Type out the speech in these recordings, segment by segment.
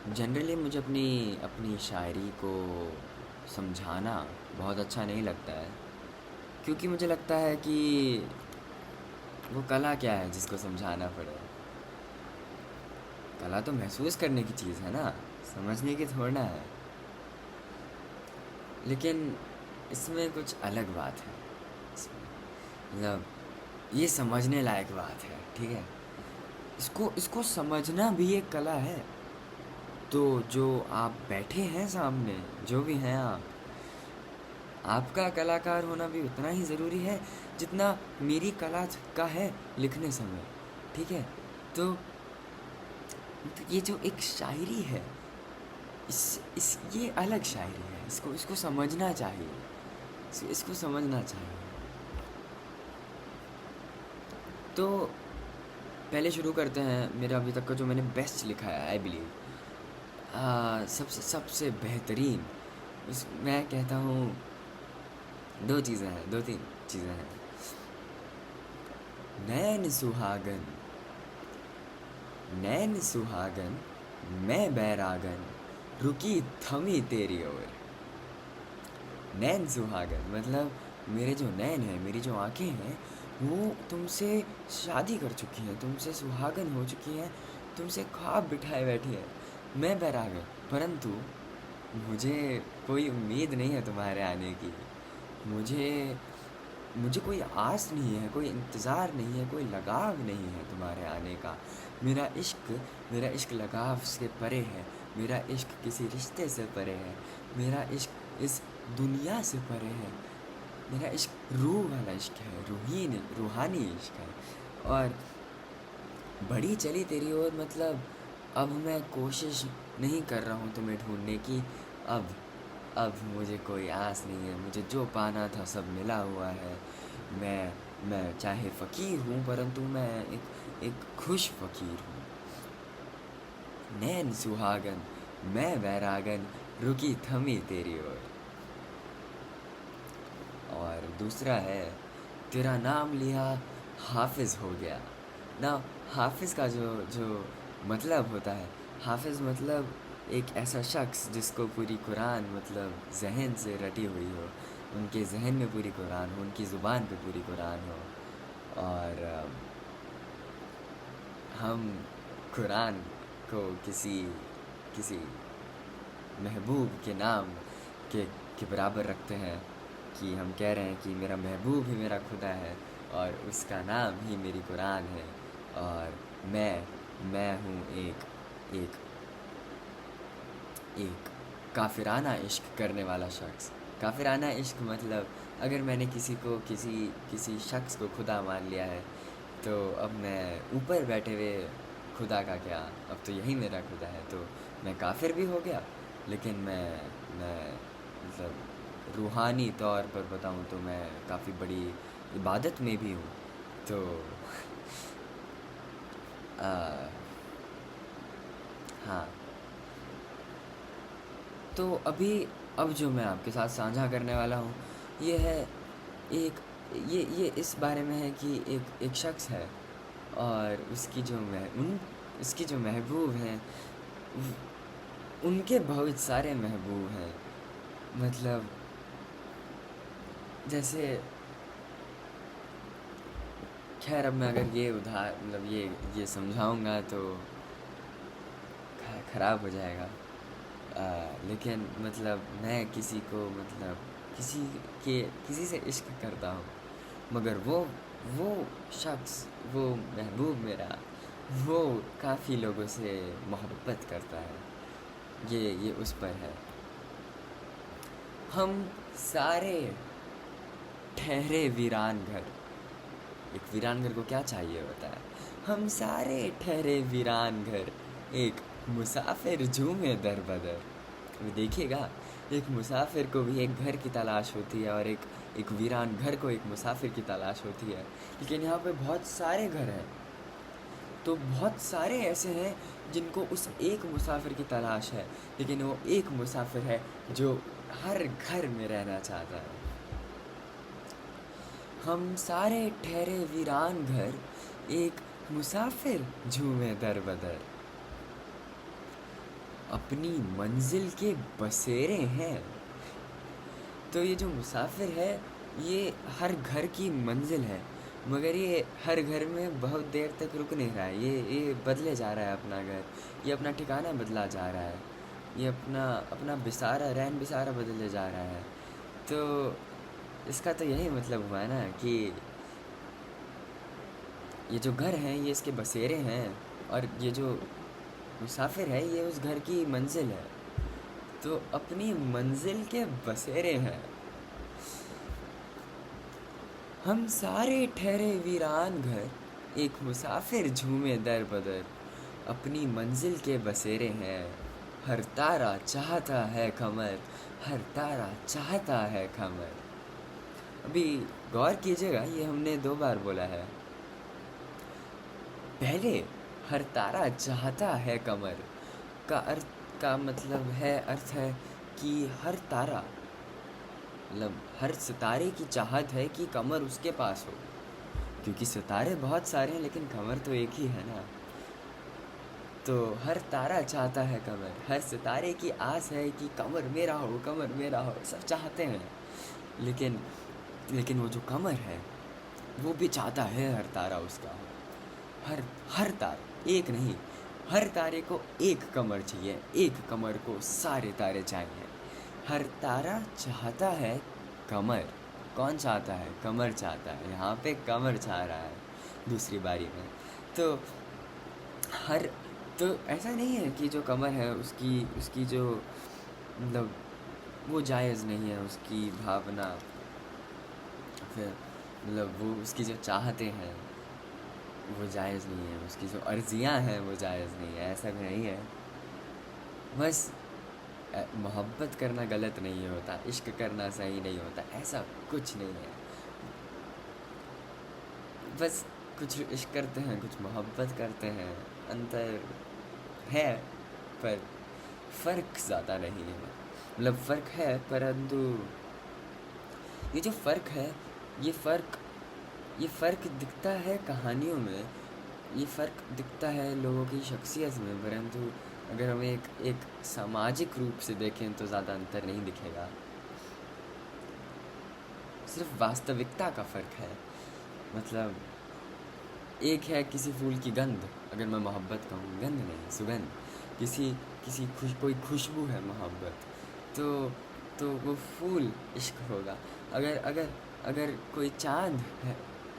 Generally मुझे अपनी अपनी शायरी को समझाना बहुत अच्छा नहीं लगता है, क्योंकि मुझे लगता है कि वो कला क्या है जिसको समझाना पड़े। कला तो महसूस करने की चीज़ है ना, समझने की थोड़ा ना है। लेकिन इसमें कुछ अलग बात है। इसमें मतलब ये समझने लायक बात है, ठीक है। इसको इसको समझना भी एक कला है। तो जो आप बैठे हैं सामने, जो भी हैं आप, आपका कलाकार होना भी उतना ही ज़रूरी है जितना मेरी कला का है लिखने समय, ठीक है। तो ये जो एक शायरी है, इस ये अलग शायरी है। इसको इसको समझना चाहिए, इसको समझना चाहिए। तो पहले शुरू करते हैं मेरा अभी तक का जो मैंने बेस्ट लिखा है, आई बिलीव सबसे सबसे बेहतरीन। उस मैं कहता हूँ दो चीज़ें हैं, दो तीन चीज़ें हैं। नैन सुहागन, नैन सुहागन, मैं बैरागन, रुकी थमी तेरी ओर। नैन सुहागन मतलब मेरे जो नैन हैं, मेरी जो आंखें हैं, वो तुमसे शादी कर चुकी हैं, तुमसे सुहागन हो चुकी हैं, तुमसे ख्वाब बिठाए बैठी हैं। मैं बैरागन, परंतु मुझे कोई उम्मीद नहीं है तुम्हारे आने की। मुझे मुझे कोई आस नहीं है, कोई इंतज़ार नहीं है, कोई लगाव नहीं है तुम्हारे आने का। मेरा इश्क लगाव से परे है। मेरा इश्क किसी रिश्ते से परे है। मेरा इश्क इस दुनिया से परे है। मेरा इश्क रूह वाला इश्क है, रूहानी इश्क है। और बढ़ी चली तेरी ओर मतलब अब मैं कोशिश नहीं कर रहा हूँ तुम्हें ढूंढने की। अब अब मुझे कोई आस नहीं है, मुझे जो पाना था सब मिला हुआ है। मैं चाहे फ़कीर हूँ, परंतु मैं एक खुश फ़कीर हूँ। नैन सुहागन, मैं बैरागन, रुकी थमी तेरी ओर। और दूसरा है, तेरा नाम लिया हाफिज़ हो गया ना। हाफिज़ का जो जो मतलब होता है, हाफिज़ मतलब एक ऐसा शख्स जिसको पूरी कुरान मतलब जहन से रटी हुई हो, उनके जहन में पूरी कुरान हो, उनकी ज़ुबान पे पूरी कुरान हो। और हम कुरान को किसी किसी महबूब के नाम के के बराबर रखते हैं, कि हम कह रहे हैं कि मेरा महबूब ही मेरा खुदा है और उसका नाम ही मेरी कुरान है। और मैं हूँ एक एक एक काफिराना इश्क करने वाला शख्स। काफिराना इश्क मतलब अगर मैंने किसी को किसी शख्स को खुदा मान लिया है, तो अब मैं ऊपर बैठे हुए खुदा का क्या, अब तो यही मेरा खुदा है। तो मैं काफिर भी हो गया, लेकिन मैं मतलब रूहानी तौर पर बताऊँ तो मैं काफ़ी बड़ी इबादत में भी हूँ। तो आ, हाँ। तो अभी अब जो मैं आपके साथ साझा करने वाला हूँ, ये है एक ये इस बारे में है कि एक शख्स है और उसकी जो मह उन उसकी जो महबूब हैं, उनके बहुत सारे महबूब हैं। मतलब जैसे खैर अब मैं अगर ये उधार मतलब ये समझाऊंगा तो ख़राब हो जाएगा। लेकिन मतलब मैं किसी को मतलब किसी किसी से इश्क करता हूँ, मगर वो शख्स, वो महबूब मेरा, वो काफ़ी लोगों से मोहब्बत करता है। ये उस पर है। हम सारे ठहरे वीरान घर। एक वीरान घर को क्या चाहिए होता है। हम सारे ठहरे वीरान घर, एक मुसाफिर झूमे दर बदर। वो देखिएगा, एक मुसाफिर को भी एक घर की तलाश होती है और एक वीरान घर को एक मुसाफिर की तलाश होती है। लेकिन यहाँ पे बहुत सारे घर हैं, तो बहुत सारे ऐसे हैं जिनको उस एक मुसाफिर की तलाश है, लेकिन वो एक मुसाफिर है जो हर घर में रहना चाहता है। हम सारे ठहरे वीरान घर, एक मुसाफिर झूमे दर बदर। अपनी मंजिल के बसेरे हैं। तो ये जो मुसाफिर है, ये हर घर की मंजिल है, मगर ये हर घर में बहुत देर तक रुक नहीं रहा है। ये बदले जा रहा है अपना घर, ये अपना ठिकाना बदला जा रहा है, ये अपना अपना बिसारा रैन बिसारा बदले जा रहा है। तो इसका तो यही मतलब हुआ ना कि ये जो घर हैं ये इसके बसेरे हैं, और ये जो मुसाफिर है ये उस घर की मंजिल है। तो अपनी मंजिल के बसेरे हैं। हम सारे ठहरे वीरान घर, एक मुसाफिर झूमे दर बदर। अपनी मंजिल के बसेरे हैं। हर तारा चाहता है कमर, हर तारा चाहता है कमर। अभी गौर कीजिएगा, ये हमने 2 बार बोला है। पहले हर तारा चाहता है कमर का मतलब है, अर्थ है कि हर तारा, मतलब हर सितारे की चाहत है कि कमर उसके पास हो, क्योंकि सितारे बहुत सारे हैं लेकिन कमर तो एक ही है ना। तो हर तारा चाहता है कमर, हर सितारे की आस है कि कमर मेरा हो, कमर मेरा हो, सब चाहते हैं। लेकिन वो जो कमर है वो भी चाहता है हर तारा उसका हो। हर तारा, एक नहीं, हर तारे को एक कमर चाहिए, एक कमर को सारे तारे चाहिए। हर तारा चाहता है कमर। कौन चाहता है? कमर चाहता है। यहाँ पे कमर चाह रहा है दूसरी बारी में। तो हर तो ऐसा नहीं है कि जो कमर है उसकी उसकी जो मतलब वो जायज़ नहीं है, उसकी भावना, फिर मतलब वो उसकी जो चाहते हैं वो जायज़ नहीं है, उसकी जो अर्ज़ियाँ हैं वो जायज़ नहीं है, ऐसा भी नहीं है। बस मोहब्बत करना गलत नहीं होता, इश्क करना सही नहीं होता, ऐसा कुछ नहीं है। बस कुछ इश्क करते हैं, कुछ मोहब्बत करते हैं, अंतर है, पर फ़र्क ज़्यादा नहीं है। मतलब फ़र्क है, परंतु ये जो फ़र्क है, ये फ़र्क दिखता है कहानियों में, ये फ़र्क दिखता है लोगों की शख्सियत में, परंतु अगर हम एक सामाजिक रूप से देखें तो ज़्यादा अंतर नहीं दिखेगा। सिर्फ वास्तविकता का फ़र्क है। मतलब एक है किसी फूल की गंध, अगर मैं मोहब्बत कहूँ, गंध नहीं, सुगंध, कोई खुशबू है मोहब्बत, तो वो फूल इश्क होगा। अगर अगर अगर कोई चाँद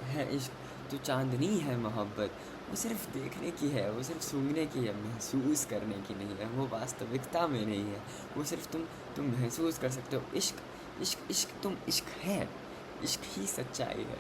है इश्क, तो चाँदनी है मोहब्बत। वो सिर्फ देखने की है, वो सिर्फ सूंघने की है, महसूस करने की नहीं है, वो वास्तविकता में नहीं है। वो सिर्फ तुम महसूस कर सकते हो। इश्क इश्क इश्क तुम इश्क है, इश्क ही सच्चाई है।